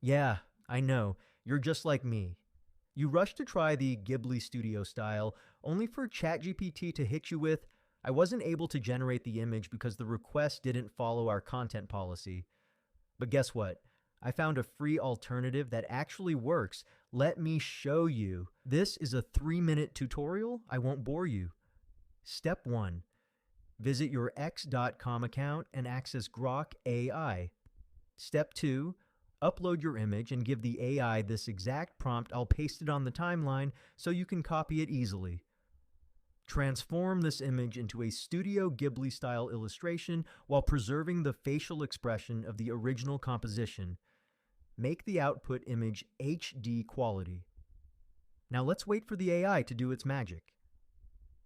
Yeah, I know. You're just like me. You rushed to try the Ghibli studio style, only for ChatGPT to hit you with, I wasn't able to generate the image because the request didn't follow our content policy. But guess what? I found a free alternative that actually works. Let me show you. This is a 3-minute tutorial. I won't bore you. Step 1. Visit your x.com account and access Grok AI. Step 2. Upload your image and give the AI this exact prompt. I'll paste it on the timeline so you can copy it easily. Transform this image into a Studio Ghibli style illustration while preserving the facial expression of the original composition. Make the output image HD quality. Now let's wait for the AI to do its magic.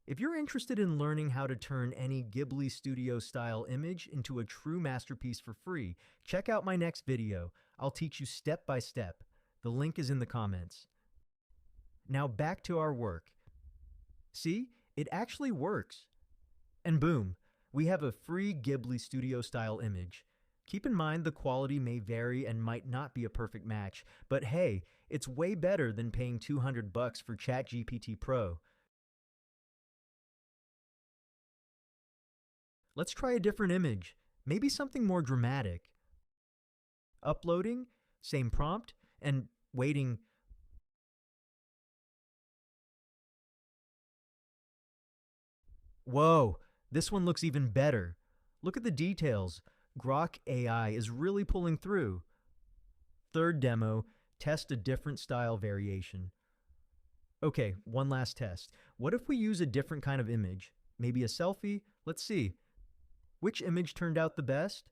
If you're interested in learning how to turn any Ghibli studio style image into a true masterpiece for free, check out my next video. I'll teach you step by step. The link is in the comments. Now back to our work. See, it actually works. And boom, we have a free Ghibli studio style image. Keep in mind the quality may vary and might not be a perfect match, but hey, it's way better than paying $200 for ChatGPT Pro. Let's try a different image, maybe something more dramatic. Uploading, same prompt, and waiting. Whoa, this one looks even better. Look at the details. Grok AI is really pulling through. Third demo, test a different style variation. Okay, one last test. What if we use a different kind of image? Maybe a selfie? Let's see. Which image turned out the best?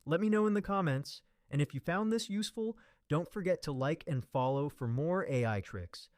Let me know in the comments. And if you found this useful, don't forget to like and follow for more AI tricks.